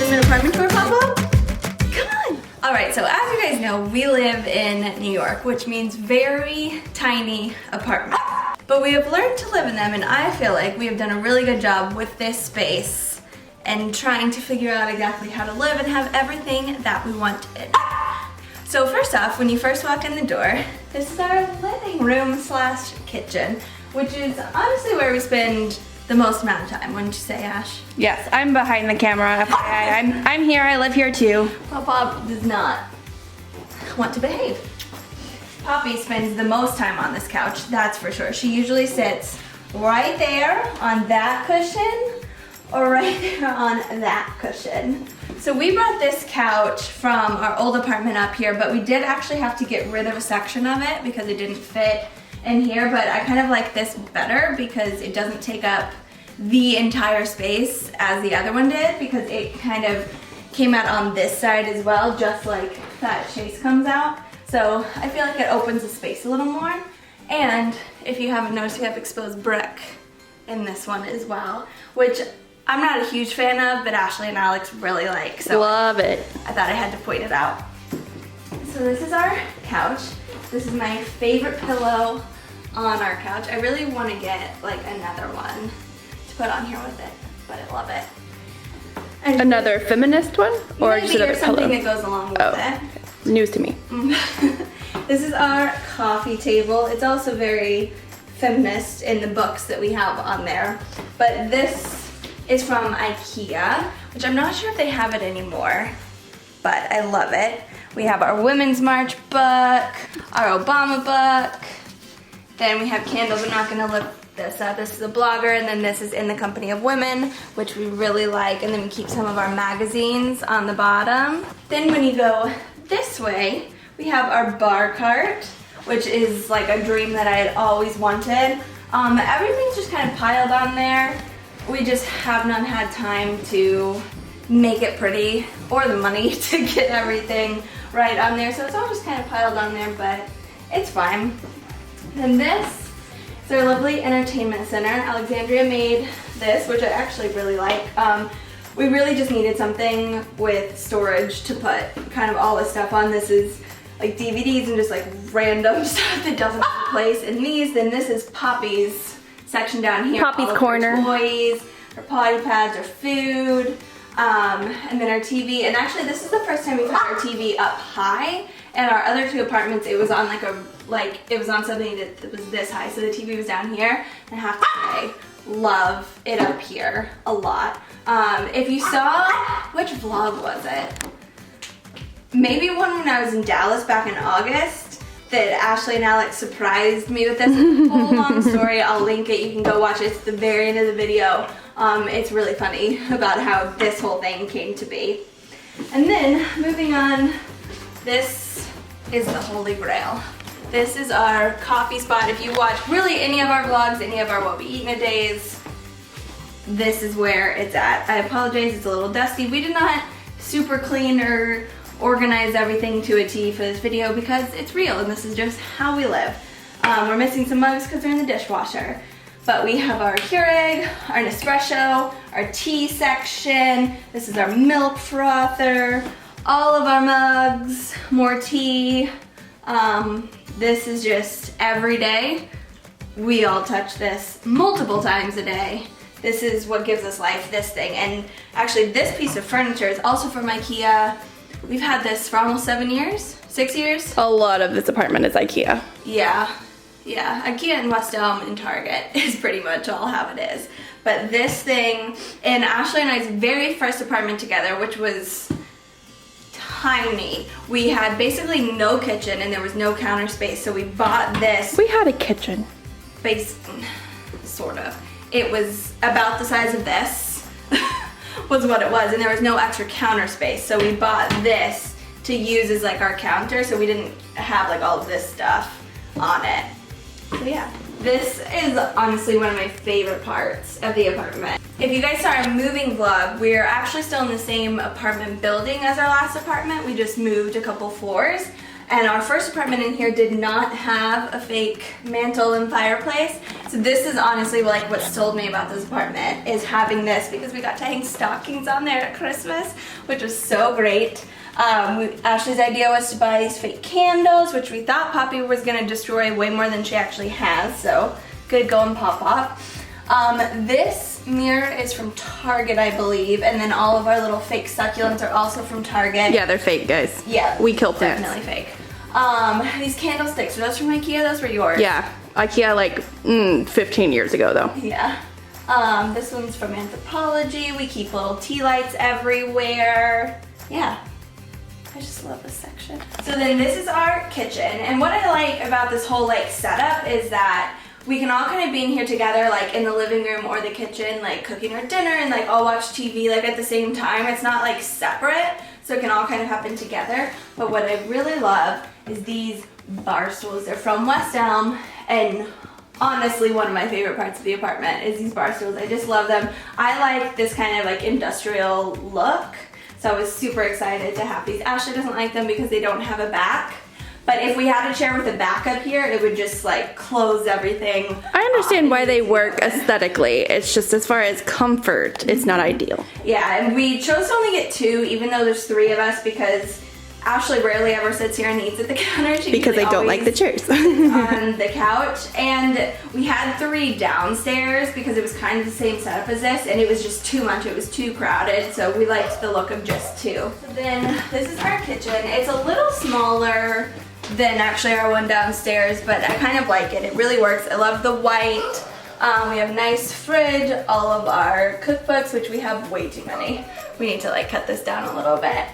legitimate apartment tour pop-up? Come on! Alright, so as you guys know, we live in New York, which means very tiny apartments. But we have learned to live in them, and I feel like we have done a really good job with this space and trying to figure out exactly how to live and have everything that we wanted. So first off, when you first walk in the door, this is our living room slash kitchen, which is honestly where we spend the most amount of time, wouldn't you say, Ash? Yes, I'm behind the camera. FYI. I'm here, I live here too. Papa does not want to behave. Poppy spends the most time on this couch, that's for sure. She usually sits right there on that cushion or right there on that cushion. So we brought this couch from our old apartment up here, but we did actually have to get rid of a section of it because it didn't fit in here, but I kind of like this better because it doesn't take up the entire space as the other one did, because it kind of came out on this side as well, just like that chase comes out. So I feel like it opens the space a little more. And if you haven't noticed, we have exposed brick in this one as well, which I'm not a huge fan of, but Ashley and Alex really like, so love it. I thought I had to point it out. So this is our couch. This is my favorite pillow on our couch. I really want to get like another one to put on here with it, but I love it. And Another feminist one? Or just another something pillow? that goes along with it. News to me. This is our coffee table. It's also very feminist in the books that we have on there, but this is from IKEA, which I'm not sure if they have it anymore, but I love it. We have our Women's March book, our Obama book, then we have candles. I'm not gonna lift this up. This is a blogger, and then this is In the Company of Women, which we really like, and then we keep some of our magazines on the bottom. Then when you go this way, we have our bar cart, which is like a dream that I had always wanted. Everything's just kind of piled on there. We just have not had time to make it pretty or the money to get everything right on there. So it's all just kind of piled on there, but it's fine. Then this is our lovely entertainment center. Alexandria made this, which I actually really like. We really just needed something with storage to put kind of all this stuff on. This is like DVDs and just like random stuff that doesn't have a place in these. Then this is Poppy's section down here. Poppy's corner. Her toys, her potty pads, her food, and then our TV. And actually, this is the first time we've had our TV up high. And our other two apartments, it was on it was on something that was this high. So the TV was down here. And I have to say, love it up here a lot. If you saw, which vlog was it? Maybe one when I was in Dallas back in August, that Ashley and Alex surprised me with this. It's a whole long story. I'll link it. You can go watch it. It's the very end of the video. It's really funny about how this whole thing came to be. And then moving on, this is the Holy Grail. This is our coffee spot. If you watch really any of our vlogs, any of our What We Eat in a Days, this is where it's at. I apologize, it's a little dusty. We did not super clean or organize everything to a T for this video because it's real and this is just how we live. We're missing some mugs because they're in the dishwasher. But we have our Keurig, our Nespresso, our tea section. This is our milk frother, all of our mugs, more tea. This is just every day. We all touch this multiple times a day. This is what gives us life, this thing. And actually this piece of furniture is also from IKEA. We've had this for almost 7 years, 6 years. A lot of this apartment is IKEA. Yeah, IKEA and West Elm and Target is pretty much all how it is. But this thing, in Ashley and I's very first apartment together, which was tiny, we had basically no kitchen and there was no counter space, so we bought this. We had a kitchen. Sort of. It was about the size of this, was what it was, and there was no extra counter space, so we bought this to use as like our counter, so we didn't have like all of this stuff on it. So yeah, this is honestly one of my favorite parts of the apartment. If you guys saw our moving vlog, we're actually still in the same apartment building as our last apartment. We just moved a couple floors. And our first apartment in here did not have a fake mantle and fireplace. So this is honestly like what sold me about this apartment, is having this, because we got to hang stockings on there at Christmas, which was so great. Ashley's idea was to buy these fake candles, which we thought Poppy was gonna destroy way more than she actually has, so good going, Pop. This mirror is from Target, I believe, and then all of our little fake succulents are also from Target. Yeah, they're fake, guys. Yeah, we kill plants. Definitely fake. These candlesticks, are those from IKEA? Those were yours? Yeah, IKEA like 15 years ago though. Yeah. This one's from Anthropology. We keep little tea lights everywhere. Yeah. I just love this section. So then this is our kitchen, and what I like about this whole like setup is that we can all kind of be in here together, like in the living room or the kitchen, like cooking our dinner and like all watch TV like at the same time. It's not like separate, so it can all kind of happen together. But what I really love is these bar stools. They're from West Elm, and honestly one of my favorite parts of the apartment is these bar stools. I just love them. I like this kind of like industrial look. So I was super excited to have these. Ashley doesn't like them because they don't have a back. But if we had a chair with a back up here, it would just like close everything. I understand why they work aesthetically. It's just as far as comfort, it's not ideal. Yeah, and we chose to only get 2, even though there's 3 of us, because Ashley rarely ever sits here and eats at the counter. Because I don't like the chairs. On the couch. And we had 3 downstairs because it was kind of the same setup as this, and it was just too much. It was too crowded, so we liked the look of just 2. So then this is our kitchen. It's a little smaller than actually our one downstairs, but I kind of like it. It really works. I love the white. We have a nice fridge, all of our cookbooks, which we have way too many. We need to like cut this down a little bit.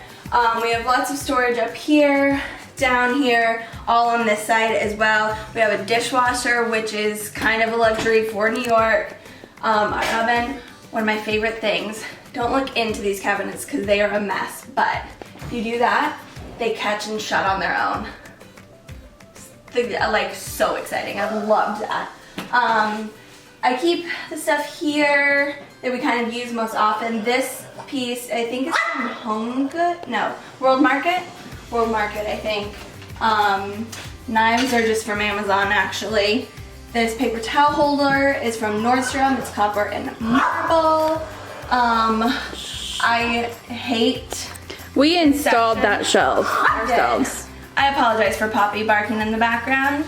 We have lots of storage up here, down here, all on this side as well. We have a dishwasher, which is kind of a luxury for New York. Our oven, one of my favorite things. Don't look into these cabinets because they are a mess, but if you do that, they catch and shut on their own. Like so exciting. I love that. I keep the stuff here that we kind of use most often. This piece, I think, is from Home Good. No, World Market. World Market, I think. Knives are just from Amazon, actually. This paper towel holder is from Nordstrom. It's copper and marble. I hate. We installed that shelf ourselves. I apologize for Poppy barking in the background.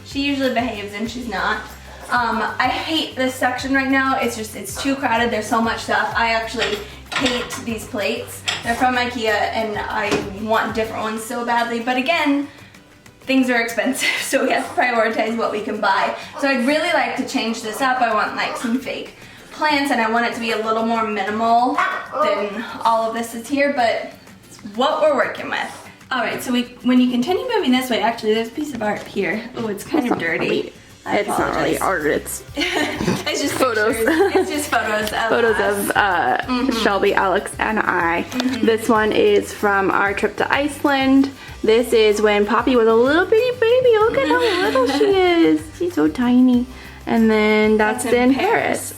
She usually behaves and she's not. I hate this section right now. It's too crowded. There's so much stuff. I actually hate these plates. They're from IKEA and I want different ones so badly. But again, things are expensive, so we have to prioritize what we can buy. So I'd really like to change this up. I want like some fake plants, and I want it to be a little more minimal than all of this is here, but it's what we're working with. Alright, so when you continue moving this way, actually there's a piece of art here. Oh, it's kind of dirty. Really, it's not really art, it's just photos. It's just photos of Shelby, Alex, and I. This one is from our trip to Iceland. This is when Poppy was a little bitty baby. Look at how little she is. She's so tiny. And then that's in Paris.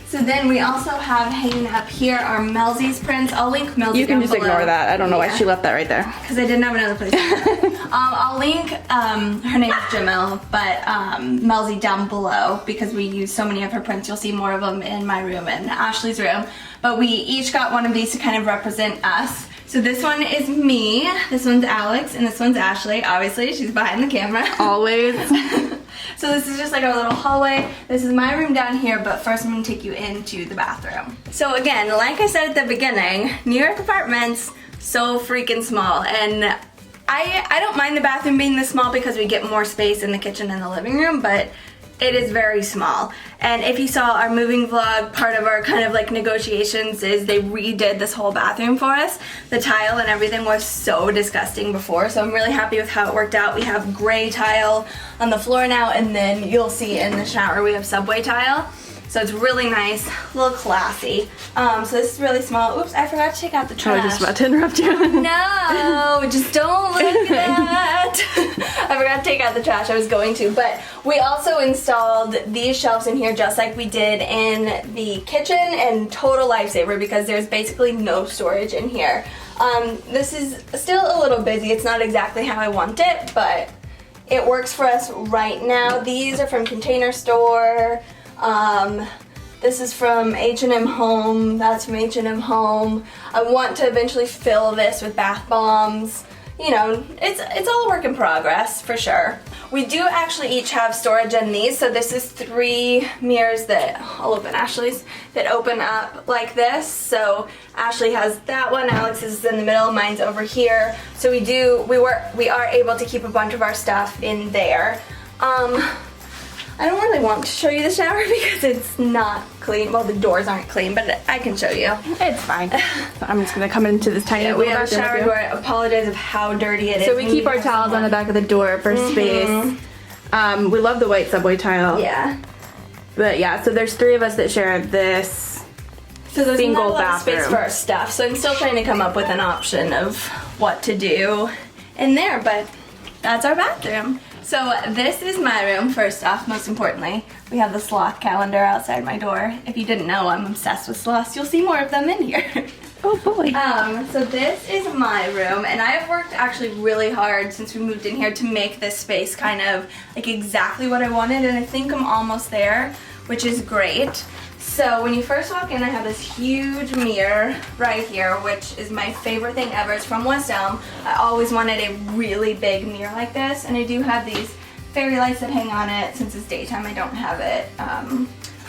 So then we also have hanging up here our Melzy's prints. I'll link Melzy You can down just below. ignore that. I don't know why she left that right there. Because I didn't have another place. I'll link, her name is Jamil, but Melzy down below, because we use so many of her prints. You'll see more of them in my room and Ashley's room. But we each got one of these to kind of represent us. So this one is me, this one's Alex, and this one's Ashley. Obviously, she's behind the camera. Always. So this is just like our little hallway. This is my room down here, but first I'm gonna take you into the bathroom. So again, like I said at the beginning, New York apartments, so freaking small. And I don't mind the bathroom being this small because we get more space in the kitchen and the living room, but it is very small. And if you saw our moving vlog, part of our kind of like negotiations is they redid this whole bathroom for us. The tile and everything was so disgusting before, so I'm really happy with how it worked out. We have gray tile on the floor now, and then you'll see in the shower we have subway tile. So it's really nice, a little classy. So this is really small. Oops, I forgot to take out the trash. I was just about to interrupt you. No, just don't look at that. I forgot to take out the trash. I was going to, but we also installed these shelves in here just like we did in the kitchen, and total lifesaver because there's basically no storage in here. This is still a little busy. It's not exactly how I want it, but it works for us right now. These are from Container Store. This is from H&M Home. That's from H&M Home. I want to eventually fill this with bath bombs. You know, it's all a work in progress for sure. We do actually each have storage in these. So this is 3 mirrors that I'll open Ashley's that open up like this. So Ashley has that one. Alex's is in the middle. Mine's over here. So we are able to keep a bunch of our stuff in there. I don't really want to show you the shower because it's not clean. Well, the doors aren't clean, but I can show you. It's fine. So I'm just gonna come into this tiny. Yeah, we have a shower door. I apologize of how dirty it is. So we keep our towels on the back of the door for space. We love the white subway tile. Yeah. But yeah, so there's 3 of us that share this so there's single not a lot bathroom. of space for our stuff. So I'm still trying to come up with an option of what to do in there, but that's our bathroom. So this is my room, first off, most importantly. We have the sloth calendar outside my door. If you didn't know, I'm obsessed with sloths. You'll see more of them in here. Oh boy. So this is my room, and I've worked actually really hard since we moved in here to make this space kind of like exactly what I wanted, and I think I'm almost there, which is great. So when you first walk in, I have this huge mirror right here, which is my favorite thing ever. It's from West Elm. I always wanted a really big mirror like this, and I do have these fairy lights that hang on it. Since it's daytime, I don't have it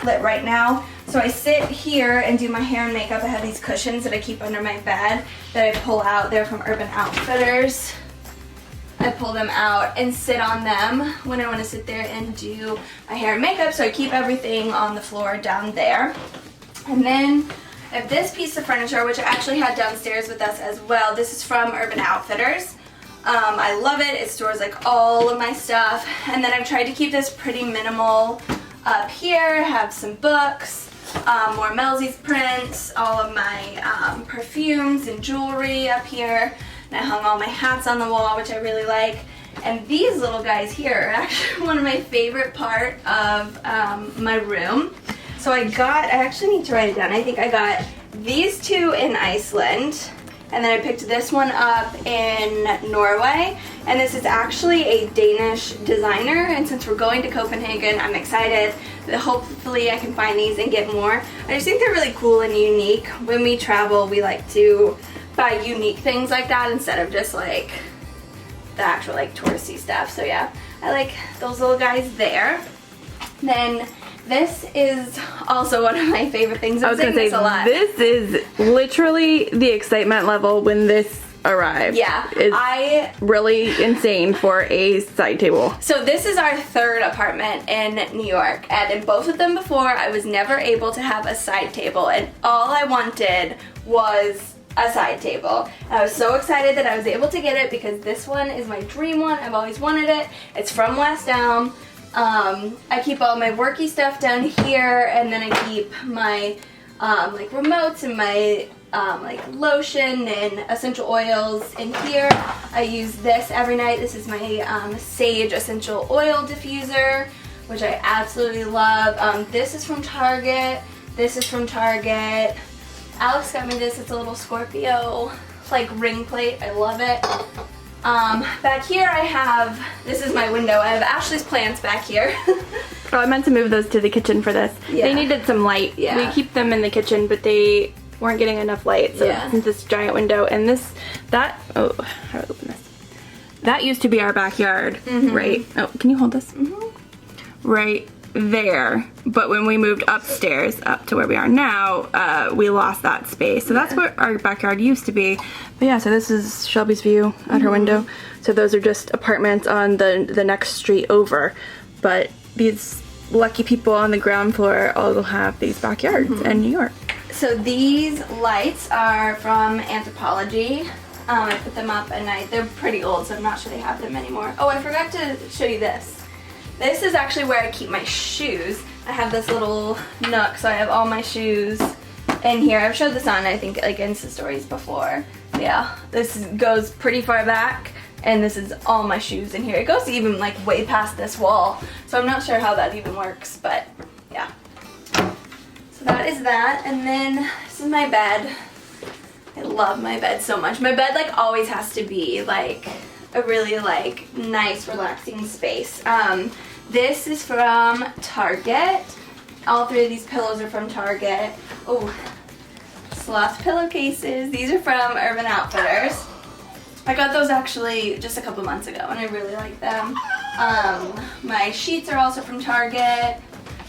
lit right now. So I sit here and do my hair and makeup. I have these cushions that I keep under my bed that I pull out. They're from Urban Outfitters. I pull them out and sit on them when I want to sit there and do my hair and makeup. So I keep everything on the floor down there. And then I have this piece of furniture, which I actually had downstairs with us as well. This is from Urban Outfitters. I love it. It stores like all of my stuff. And then I've tried to keep this pretty minimal up here. I have some books, more Melzi's prints, all of my perfumes and jewelry up here. And I hung all my hats on the wall, which I really like. And these little guys here are actually one of my favorite part of my room. So I actually need to write it down. I think I got these 2 in Iceland. And then I picked this one up in Norway. And this is actually a Danish designer. And since we're going to Copenhagen, I'm excited that hopefully I can find these and get more. I just think they're really cool and unique. When we travel, we like to buy unique things like that instead of just like the actual like touristy stuff. So yeah, I like those little guys there. Then this is also one of my favorite things. I was gonna say, this is literally the excitement level when this arrived. Yeah, it's really insane for a side table. So this is our 3rd apartment in New York, and in both of them before, I was never able to have a side table, and all I wanted was a side table. And I was so excited that I was able to get it because this one is my dream one. I've always wanted it. It's from West Elm. I keep all my worky stuff down here, and then I keep my like remotes and my like lotion and essential oils in here. I use this every night. This is my Sage essential oil diffuser, which I absolutely love. This is from Target. This is from Target. Alex got me this. It's a little Scorpio like ring plate. I love it. Back here I have, this is my window. I have Ashley's plants back here. Oh, I meant to move those to the kitchen for this. Yeah. They needed some light. Yeah. We keep them in the kitchen, but they weren't getting enough light. So yeah. This giant window and oh, how do I open this? That used to be our backyard, right? Oh, can you hold this? Right there. But when we moved upstairs up to where we are now, we lost that space. So that's where our backyard used to be. But yeah, so this is Shelby's view out her window. So those are just apartments on the next street over. But these lucky people on the ground floor all have these backyards in New York. So these lights are from Anthropologie. I put them up at night. They're pretty old, so I'm not sure they have them anymore. Oh, I forgot to show you this. This is actually where I keep my shoes. I have this little nook, so I have all my shoes in here. I've showed this on, I think, like Insta stories before. Yeah, this goes pretty far back, and this is all my shoes in here. It goes even like way past this wall, so I'm not sure how that even works, but yeah. So that is that, and then this is my bed. I love my bed so much. My bed like always has to be like a really like nice relaxing space. This is from Target. All three of these pillows are from Target. Oh, sloth pillowcases. These are from Urban Outfitters. I got those actually just a couple months ago and I really like them. My sheets are also from Target.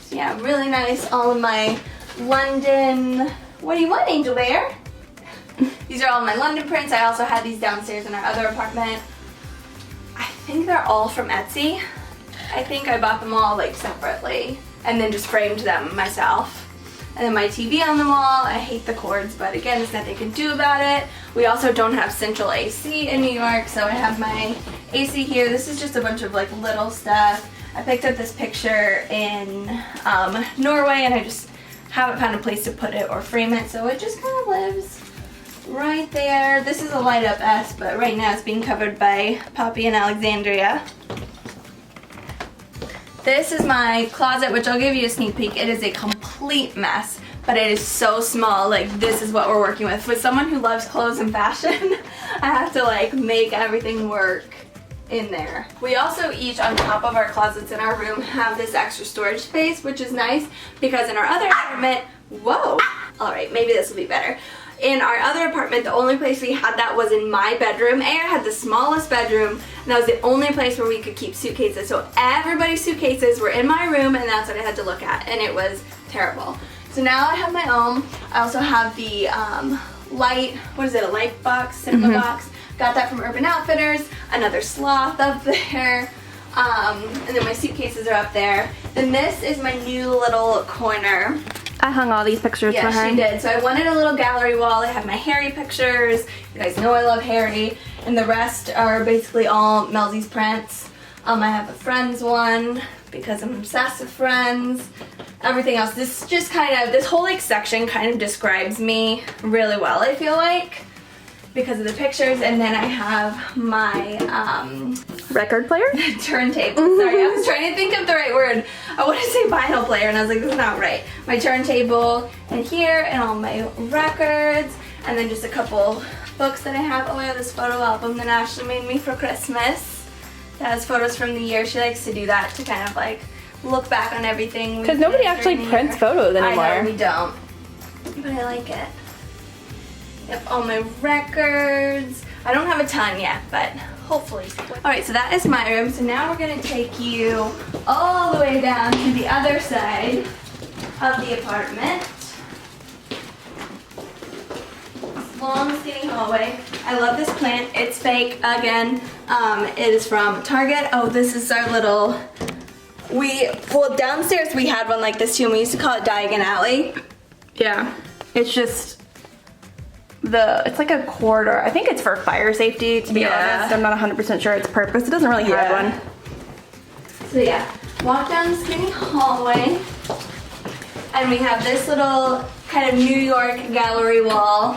So yeah, really nice. All of my London, what do you want, Angel Bear? These are all my London prints. I also had these downstairs in our other apartment. I think they're all from Etsy. I think I bought them all like separately and then just framed them myself. And then my TV on the wall. I hate the cords, but again, there's nothing I can do about it. We also don't have central AC in New York, so I have my AC here. This is just a bunch of like little stuff. I picked up this picture in Norway and I just haven't found a place to put it or frame it, so it just kind of lives right there. This is a light up S, but right now it's being covered by Poppy and Alexandria. This is my closet, which I'll give you a sneak peek. It is a complete mess, but it is so small. Like, this is what we're working with. For someone who loves clothes and fashion, I have to like make everything work in there. We also each, on top of our closets in our room, have this extra storage space, which is nice because in our other apartment, whoa, all right, maybe this will be better. In our other apartment, the only place we had that was in my bedroom. I had the smallest bedroom, and that was the only place where we could keep suitcases. So everybody's suitcases were in my room, and that's what I had to look at, and it was terrible. So now I have my own. I also have the light, what is it, a light box, cinema box. Got that from Urban Outfitters. Another sloth up there. And then my suitcases are up there. Then this is my new little corner. I hung all these pictures for her. Yeah, she did. So I wanted a little gallery wall. I have my Harry pictures. You guys know I love Harry. And the rest are basically all Melzy's prints. I have a Friends one because I'm obsessed with Friends. Everything else. This just kind of, this whole like section kind of describes me really well, I feel like, because of the pictures. And then I have my record player? Turntable. Sorry, I was trying to think of the right word. I want to say vinyl player and I was like, this is not right. My turntable and here and all my records, and then just a couple books that I have. Oh, I have this photo album that Ashley made me for Christmas. That has photos from the year. She likes to do that to kind of like look back on everything. Because nobody actually prints photos anymore. I know, we don't. But I like it. Yep, all my records. I don't have a ton yet, but hopefully. Alright, so that is my room. So now we're going to take you all the way down to the other side of the apartment. This long skinny hallway. I love this plant. It's fake again. It is from Target. Oh, this is our little... Well, downstairs we had one like this too, and we used to call it Diagon Alley. Yeah. It's just... it's like a corridor. I think it's for fire safety, to be honest. I'm not 100% sure its purpose. It doesn't really have one. So yeah, walk down the skinny hallway, and we have this little kind of New York gallery wall,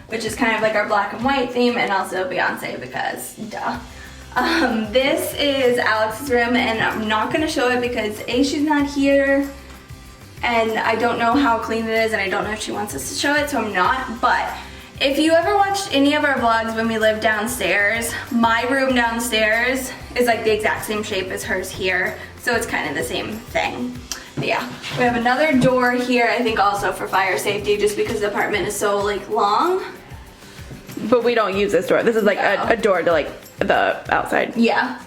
which is kind of like our black and white theme, and also Beyonce because duh. This is Alex's room, and I'm not going to show it because A, she's not here, and I don't know how clean it is, and I don't know if she wants us to show it, so I'm not. But if you ever watched any of our vlogs when we lived downstairs, my room downstairs is like the exact same shape as hers here, so it's kind of the same thing. But yeah, we have another door here, I think also for fire safety, just because the apartment is so like long. But we don't use this door. This is like a door to like the outside. Yeah.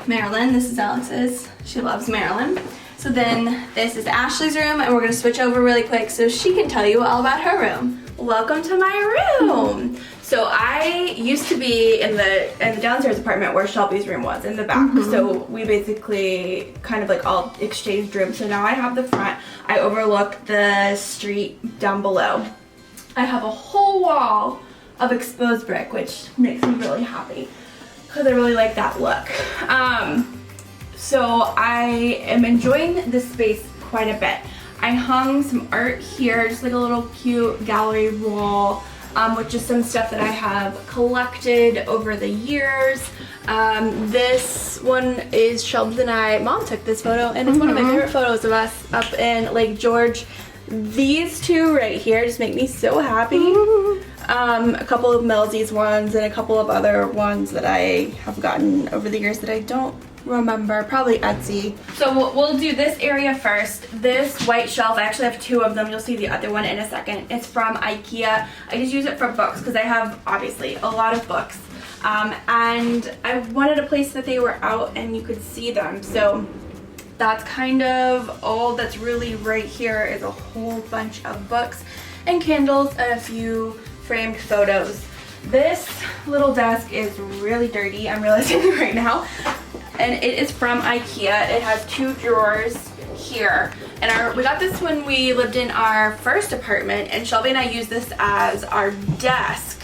Marilyn, this is Alex's. She loves Marilyn. So then this is Ashley's room, and we're gonna switch over really quick so she can tell you all about her room. Welcome to my room. So I used to be in the downstairs apartment where Shelby's room was, in the back. So we basically kind of like all exchanged rooms. So now I have the front. I overlook the street down below. I have a whole wall of exposed brick, which makes me really happy because I really like that look. So I am enjoying this space quite a bit. I hung some art here, just like a little cute gallery wall, with just some stuff that I have collected over the years. This one is Shelbs and I. Mom took this photo, and it's one of my favorite photos of us up in Lake George. These two right here just make me so happy. A couple of Melzy's ones and a couple of other ones that I have gotten over the years that I don't remember, probably Etsy. So we'll do this area first. This white shelf, I actually have two of them. You'll see the other one in a second. It's from IKEA. I just use it for books because I have obviously a lot of books. And I wanted a place that they were out and you could see them. So that's kind of all that's really right here, is a whole bunch of books and candles and a few framed photos. This little desk is really dirty, I'm realizing right now. And it is from IKEA. It has two drawers here. And we got this when we lived in our first apartment, and Shelby and I used this as our desk,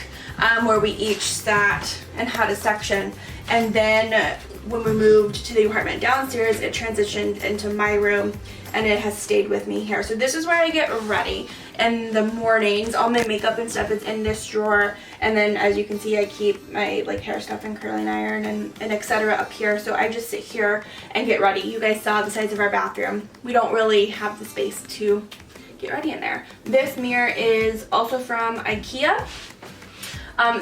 where we each sat and had a section. And then when we moved to the apartment downstairs, it transitioned into my room, and it has stayed with me here. So this is where I get ready in the mornings. All my makeup and stuff is in this drawer, and then as you can see, I keep my like hair stuff and curling iron and etc. up here. So I just sit here and get ready. You guys saw the size of our bathroom. We don't really have the space to get ready in there. This mirror is also from IKEA.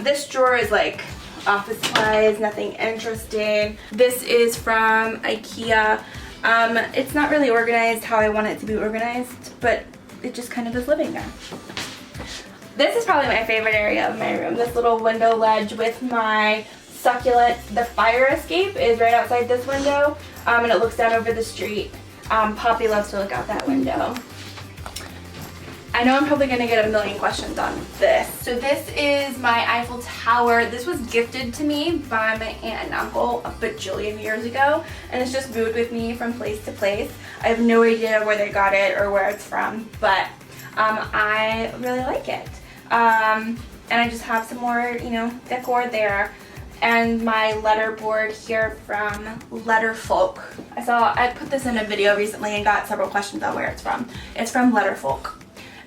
This drawer is like office supplies, nothing interesting. This is from IKEA. It's not really organized how I want it to be organized, but it just kind of is living there. This is probably my favorite area of my room. This little window ledge with my succulent. The fire escape is right outside this window, and it looks down over the street. Poppy loves to look out that window. I know I'm probably gonna get a million questions on this. So this is my Eiffel Tower. This was gifted to me by my aunt and uncle a bajillion years ago, and it's just moved with me from place to place. I have no idea where they got it or where it's from, but I really like it. And I just have some more, you know, decor there. And my letterboard here from Letterfolk. I put this in a video recently and got several questions on where it's from. It's from Letterfolk.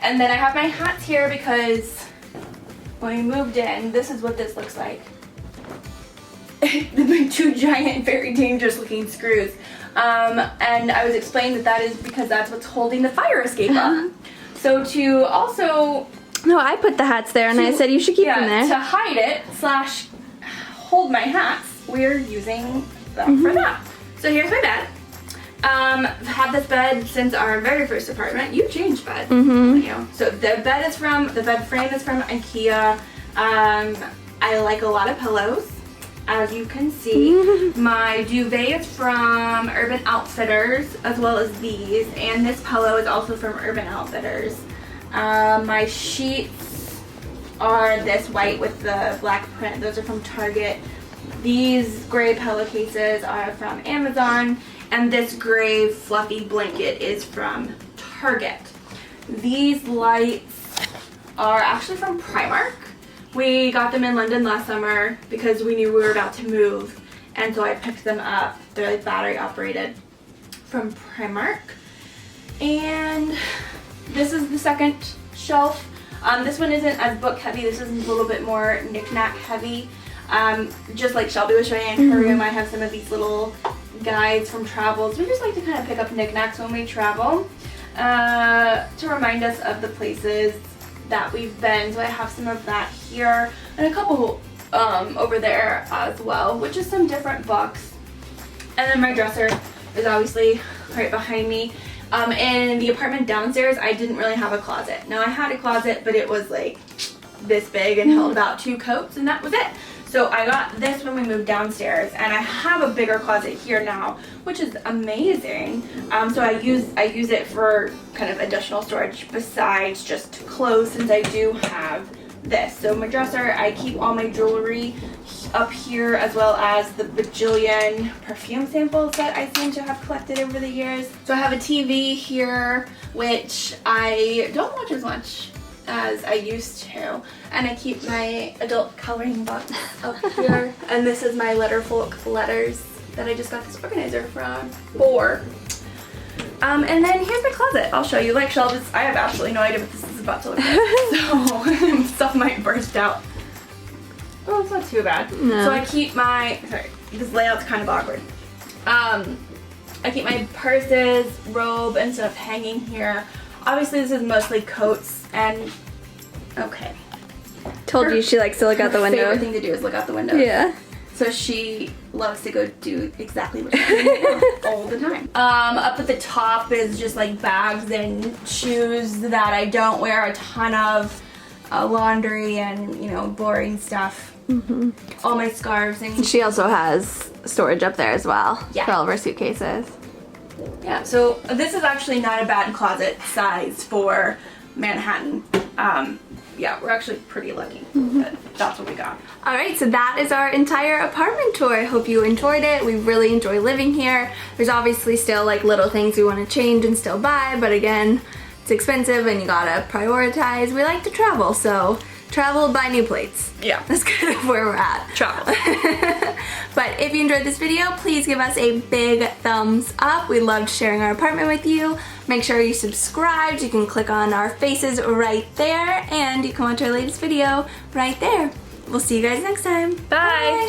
And then I have my hats here because when we moved in, this is what this looks like. The two giant, very dangerous looking screws. And I was explained that is because that's what's holding the fire escape up. So to also... No, I put the hats there and I said you should keep them there. To hide it / hold my hats, we're using them for that. So here's my bed. I've had this bed since our very first apartment. You changed bed. You know. So the bed frame is from IKEA. I like a lot of pillows, as you can see. My duvet is from Urban Outfitters, as well as these, and this pillow is also from Urban Outfitters. My sheets are this white with the black print. Those are from Target. These gray pillowcases are from Amazon. And this gray fluffy blanket is from Target. These lights are actually from Primark. We got them in London last summer because we knew we were about to move. And so I picked them up. They're like battery operated, from Primark. And this is the second shelf. This one isn't as book heavy. This is a little bit more knick-knack heavy. Just like Shelby was showing in her room, I have some of these little guides from travels. We just like to kind of pick up knickknacks when we travel to remind us of the places that we've been. So I have some of that here and a couple over there as well, which is some different books. And then my dresser is obviously right behind me. In the apartment downstairs, I didn't really have a closet. Now I had a closet, but it was like this big and held about 2 coats, and that was it. So I got this when we moved downstairs, and I have a bigger closet here now, which is amazing. So I use it for kind of additional storage besides just clothes, since I do have this. So my dresser, I keep all my jewelry up here, as well as the bajillion perfume samples that I seem to have collected over the years. So I have a TV here, which I don't watch as much as I used to, and I keep my adult coloring books up here. And this is my Letterfolk letters that I just got this organizer from. And then here's the closet. I'll show you. Like Shelbs, I have absolutely no idea what this is about to look like. So stuff might burst out. Oh, it's not too bad. No. So I keep my, sorry, this layout's kind of awkward. I keep my purses, robe, and stuff hanging here. Obviously this is mostly coats and, okay. Told you she likes to look out the window. Her favorite thing to do is look out the window. Yeah. So she loves to go do exactly what she's doing all the time. Up at the top is just like bags and shoes that I don't wear a ton of, laundry and, you know, boring stuff. Mm-hmm. All my scarves and She also has storage up there as well. Yeah. For all of her suitcases. yeah. So this is actually not a bad closet size for Manhattan. Yeah, we're actually pretty lucky. But that's what we got. Alright, so that is our entire apartment tour. I hope you enjoyed it. We really enjoy living here. There's obviously still like little things we want to change and still buy, but again, it's expensive and you gotta prioritize. We like to travel, so travel, buy new plates. Yeah. That's kind of where we're at. Travel. But if you enjoyed this video, please give us a big thumbs up. We loved sharing our apartment with you. Make sure you subscribed. You can click on our faces right there, and you can watch our latest video right there. We'll see you guys next time. Bye.